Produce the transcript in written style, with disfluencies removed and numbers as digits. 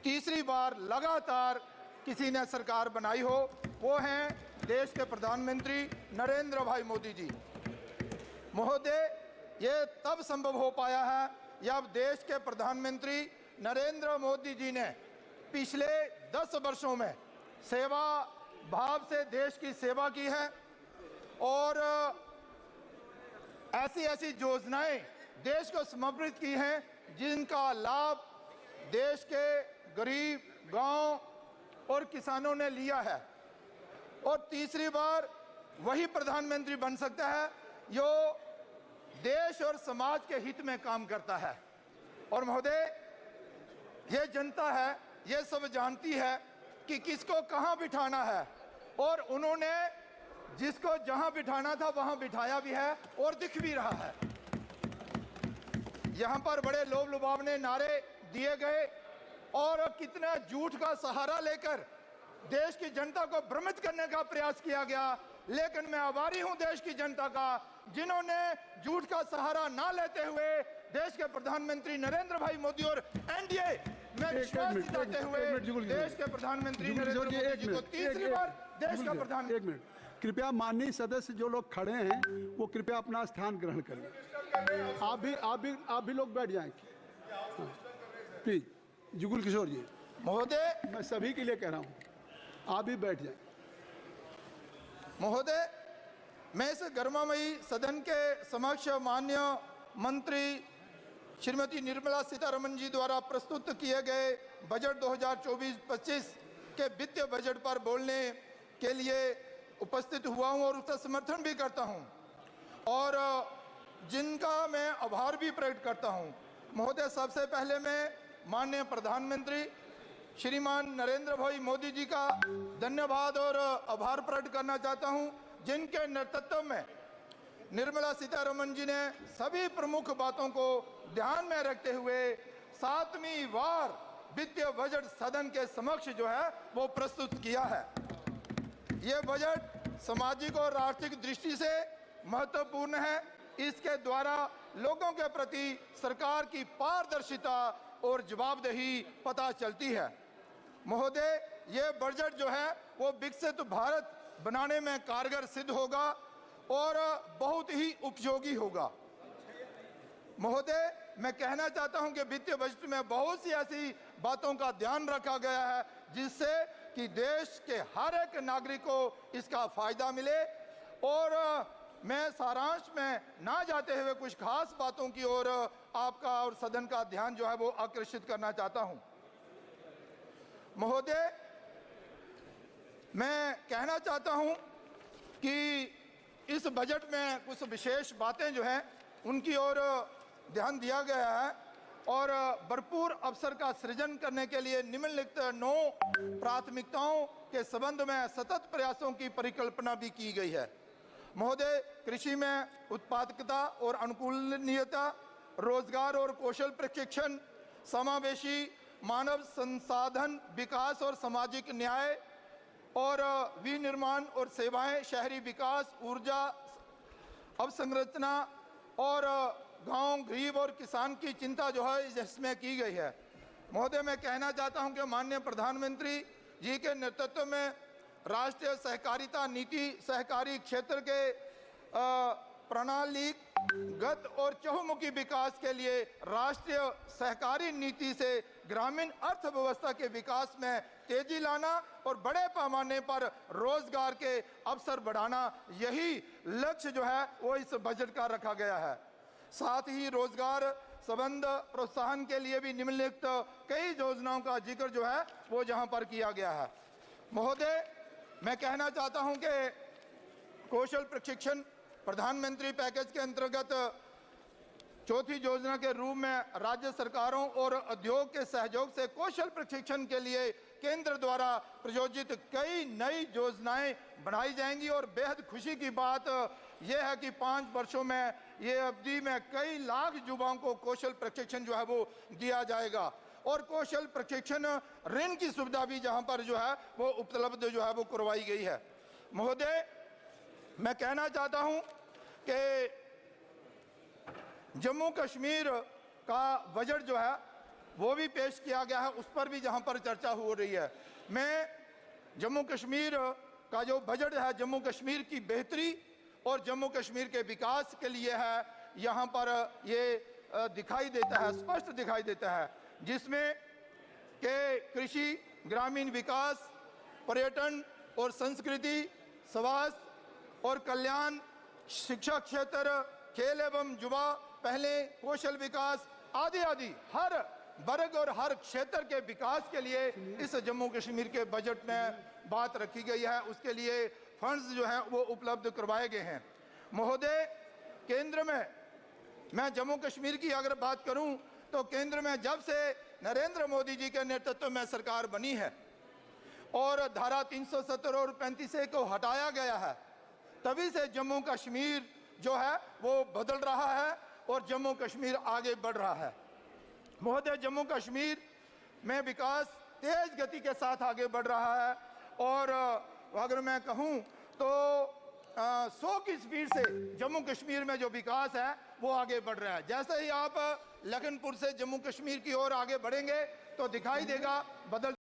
तीसरी बार लगातार किसी ने सरकार बनाई हो, वो हैं देश के प्रधानमंत्री नरेंद्र भाई मोदी जी। महोदय, ये तब संभव हो पाया है जब देश के प्रधानमंत्री नरेंद्र मोदी जी ने पिछले 10 वर्षों में सेवा भाव से देश की सेवा की है और ऐसी ऐसी योजनाएं देश को समर्पित की हैं जिनका लाभ देश के गरीब, गांव और किसानों ने लिया है। और तीसरी बार वही प्रधानमंत्री बन सकता है जो देश और समाज के हित में काम करता है। और महोदय, ये जनता है, ये सब जानती है कि किसको कहां बिठाना है और उन्होंने जिसको जहां बिठाना था वहां बिठाया भी है और दिख भी रहा है। यहां पर बड़े लोभ लुभावने नारे दिए गए और कितना झूठ का सहारा लेकर देश की जनता को भ्रमित करने का प्रयास किया गया। लेकिन मैं आभारी हूं देश की जनता का, जिन्होंने झूठ का सहारा ना लेते हुए देश के प्रधानमंत्री नरेंद्र भाई मोदी और एनडीए में विश्वास दिलाते हुए देश के प्रधानमंत्री नरेंद्र मोदी जी को तीसरी बार देश का प्रधान। एक मिनट, कृपया माननीय सदस्य जो लोग खड़े हैं वो कृपया अपना स्थान ग्रहण करें। आप भी लोग बैठ जाएं प्लीज। जुगल किशोर जी, महोदय, मैं सभी के लिए कह रहा हूं, आप भी बैठ जाएं। महोदय, मैं इस गरिमामयी सदन के समक्ष माननीय मंत्री श्रीमती निर्मला सीतारमण जी द्वारा प्रस्तुत किए गए बजट 2024-25 के वित्तीय बजट पर बोलने के लिए उपस्थित हुआ हूं और उसका समर्थन भी करता हूं और जिनका मैं आभार भी प्रकट करता हूं। महोदय, सबसे पहले मैं माननीय प्रधानमंत्री श्रीमान नरेंद्र भाई मोदी जी का धन्यवाद और आभार प्रकट करना चाहता हूं, जिनके नेतृत्व में निर्मला सीतारमण जी ने सभी प्रमुख बातों को ध्यान में रखते हुए 7वीं बार वित्तीय बजट सदन के समक्ष जो है वो प्रस्तुत किया है। ये बजट सामाजिक और आर्थिक दृष्टि से महत्वपूर्ण है। इसके द्वारा लोगों के प्रति सरकार की पारदर्शिता और जवाबदेही पता चलती है। महोदय, ये बजट जो है वो विकसित भारत बनाने में कारगर सिद्ध होगा और बहुत ही उपयोगी होगा। महोदय, मैं कहना चाहता हूं कि वित्तीय बजट में बहुत सी ऐसी बातों का ध्यान रखा गया है जिससे कि देश के हर एक नागरिक को इसका फायदा मिले और मैं सारांश में ना जाते हुए कुछ खास बातों की ओर आपका और सदन का ध्यान जो है वो आकर्षित करना चाहता हूं। महोदय, मैं कहना चाहता हूं कि इस बजट में कुछ विशेष बातें जो हैं उनकी ओर ध्यान दिया गया है और भरपूर अवसर का सृजन करने के लिए निम्नलिखित 9 प्राथमिकताओं के संबंध में सतत प्रयासों की परिकल्पना भी की गई है। महोदय, कृषि में उत्पादकता और अनुकूलनीयता, रोजगार और कौशल प्रशिक्षण, समावेशी मानव संसाधन विकास और सामाजिक न्याय और विनिर्माण और सेवाएं, शहरी विकास, ऊर्जा अवसंरचना और गांव, गरीब और किसान की चिंता जो है इसमें की गई है। महोदय, मैं कहना चाहता हूं कि माननीय प्रधानमंत्री जी के नेतृत्व में राष्ट्रीय सहकारिता नीति सहकारी क्षेत्र के प्रणालीगत और चहुमुखी विकास के लिए राष्ट्रीय सहकारी नीति से ग्रामीण अर्थव्यवस्था के विकास में तेजी लाना और बड़े पैमाने पर रोजगार के अवसर बढ़ाना, यही लक्ष्य जो है वो इस बजट का रखा गया है। साथ ही रोजगार संबंध प्रोत्साहन के लिए भी निम्नलिखित कई योजनाओं का जिक्र जो है वो जहां पर किया गया है। महोदय, मैं कहना चाहता हूं कि कौशल प्रशिक्षण प्रधानमंत्री पैकेज के अंतर्गत चौथी योजना के रूप में राज्य सरकारों और उद्योग के सहयोग से कौशल प्रशिक्षण के लिए केंद्र द्वारा प्रायोजित कई नई योजनाएं बढ़ाई जाएंगी और बेहद खुशी की बात यह है कि 5 वर्षों में ये अवधि में कई लाख युवाओं को कौशल प्रशिक्षण जो है वो दिया जाएगा और कौशल प्रशिक्षण ऋण की सुविधा भी जहां पर जो है वो उपलब्ध जो है वो करवाई गई है। महोदय, मैं कहना चाहता हूं कि जम्मू कश्मीर का बजट जो है वो भी पेश किया गया है, उस पर भी जहां पर चर्चा हो रही है। मैं जम्मू कश्मीर का जो बजट है जम्मू कश्मीर की बेहतरी और जम्मू कश्मीर के विकास के लिए है, यहाँ पर ये दिखाई देता है, स्पष्ट दिखाई देता है, जिसमें के कृषि, ग्रामीण विकास, पर्यटन और संस्कृति, स्वास्थ्य और कल्याण, शिक्षा क्षेत्र, खेल एवं युवा पहले, कौशल विकास आदि आदि हर वर्ग और हर क्षेत्र के विकास के लिए इस जम्मू कश्मीर के बजट में बात रखी गई है। उसके लिए फंड्स जो हैं वो उपलब्ध करवाए गए हैं। महोदय, केंद्र में मैं जम्मू कश्मीर की अगर बात करूं तो केंद्र में जब से नरेंद्र मोदी जी के नेतृत्व में सरकार बनी है और धारा 370 और 35A को हटाया गया है, तभी से जम्मू कश्मीर जो है वो बदल रहा है और जम्मू कश्मीर आगे बढ़ रहा है। महोदय, जम्मू कश्मीर में विकास तेज गति के साथ आगे बढ़ रहा है और अगर मैं कहूं तो 100 की स्पीड से जम्मू कश्मीर में जो विकास है वो आगे बढ़ रहा है। जैसे ही आप लखनपुर से जम्मू कश्मीर की ओर आगे बढ़ेंगे तो दिखाई देगा बदलते